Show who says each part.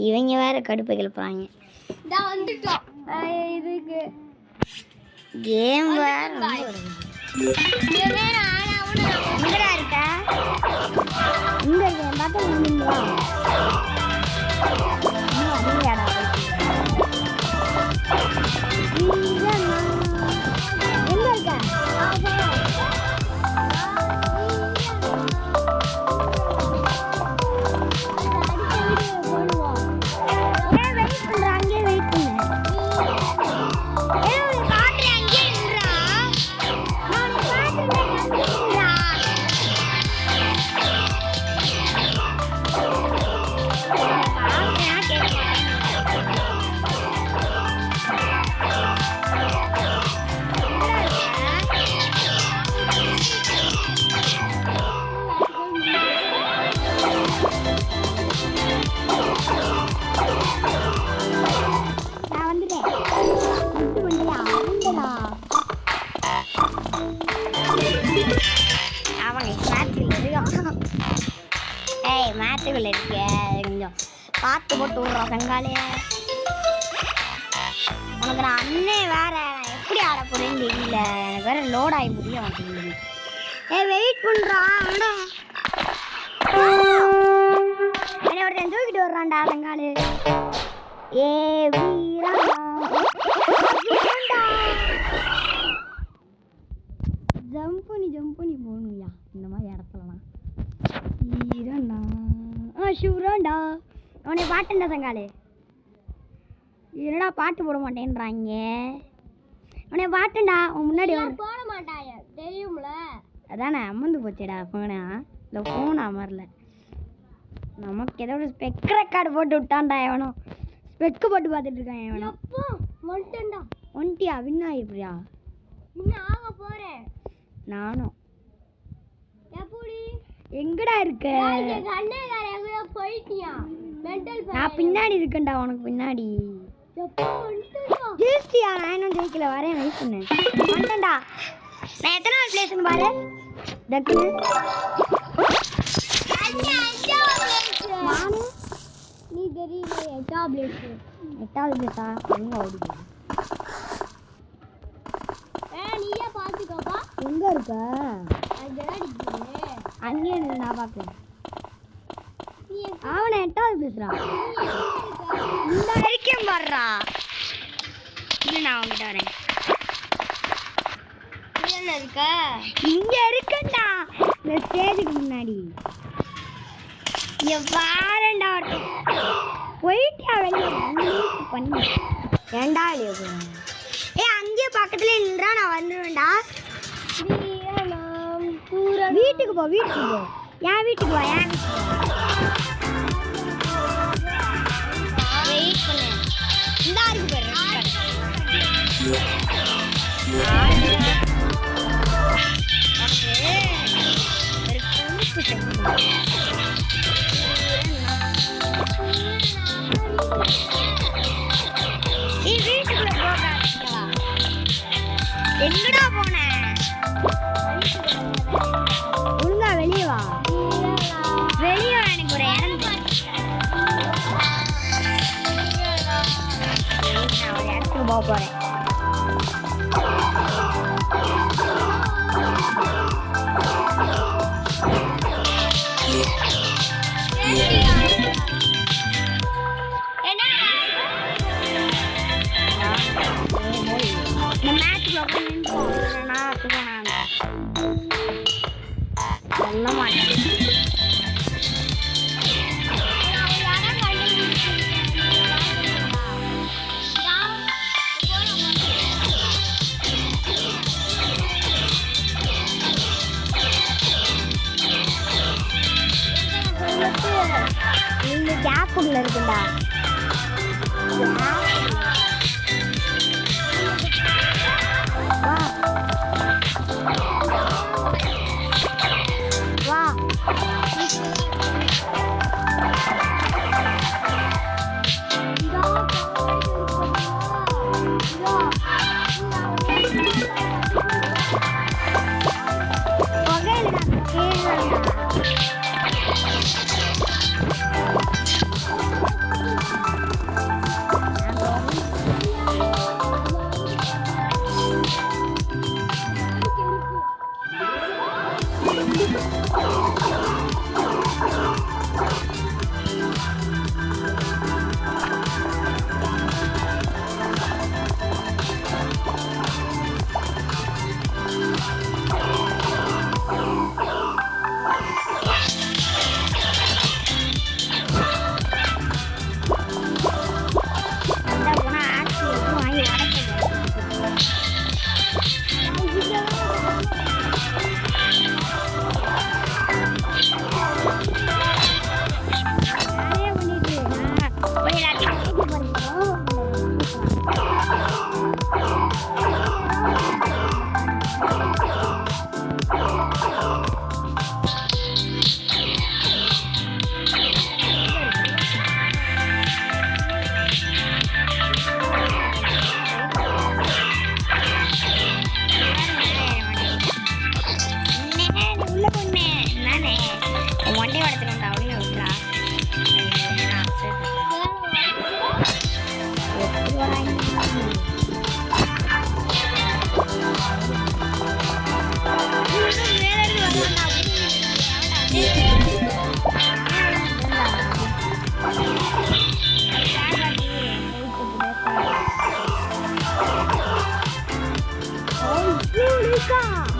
Speaker 1: இவங்க வேற கடுப்பை கிளப்புறாங்க. கேம் வேற இருக்கா இங்க பார்த்தா மேட்சுக்குள்ள இருக்க கொஞ்சம் பார்த்து போட்டு விடுறோம் சங்காலே. உனக்கு நான் அண்ணே வேற எப்படி ஆட போறேன்னு தெரியல. எனக்கு வேற லோட் ஆகி முடியும் மாட்டேங்குது. வெயிட் பண்றான் என்ன ஒருத்தன் தூக்கிட்டு வர்றான்டா சங்காலு. வீரா ஜம்ப் பண்ணி போகணும்யா இந்த மாதிரி இடத்துலலாம். ஈரண்டா ஷூரண்டா அவனே பாட்டுண்டா சங்காலே. என்னடா பாட்டு போட மாட்டேன்றாங்க. அவனே பாட்டுண்டா உன் முன்னாடி போட மாட்டாய தெரியும்ல. அதானே அம்மந்து போச்சேடா ஃபோனா. இந்த ஃபோன் அமரல. நமக்கு ஏதோ ஒரு ஸ்பெக் ரெக்கார்டு போட்டு விட்டான்டா. எவனோ ஸ்பெக்கு போட்டு பார்த்துட்டு இருக்கான். எவனோ வந்துட்டா ஒன்ட்டியா வின் ஆகிடுறியா? இன்னும் ஆக போகிறேன் நானும். எப்படி எங்கடா இருக்க? நான் பின்னாடி இருக்கேன்டா உனக்கு பின்னாடி. ஜெயிச்சியா? நான் இன்னும் ஜெயிக்கல. வரேன் வெயிட் பண்ணு. வந்துட்டேன்டா. நான் எத்தனாவது பிளேஸ்னு பாரு. டக்குனு நீ தெரியல. எட்டாவது பிளேஸா? எங்க ஓடிது? நீயே பார்த்துக்கோப்பா. எங்க இருக்க? அங்கே நான் பார்க்குறேன். அவனை எட்டாவது பேசுறா. இந்த வரைக்கும் வர்றா. இல்லை நான் அவங்ககிட்ட வரேன். இருக்க இங்க இருக்கண்டா இந்த ஸ்டேஜுக்கு முன்னாடி. எவ்வாறண்டா போயிட்டியா வெளியே பண்ணி ஏண்டா இல்லையா போகிறேன். அங்கேயே பக்கத்துல நின்றா நான் வந்துடுவேன்டா. வீட்டுக்கு போ வீட்டுக்கு போ. என் வீட்டுக்கு வா. என் வெயிட் பண்ணு. இந்த ஆருக்கு போயிடுறேன். வீட்டுக்குள்ள போக எங்கடா போன? ஒழுங்கா வெளியே வா. வெளியே வா. எனக்கு ஒரு இடம் நான் ஒரு இடத்துக்கு போக போறேன். இந்த மேட்ச்ல போனா சுகனா சொல்ல மாட்டேன். இந்த கேப் உள்ள இருக்குண்டா. Eureka!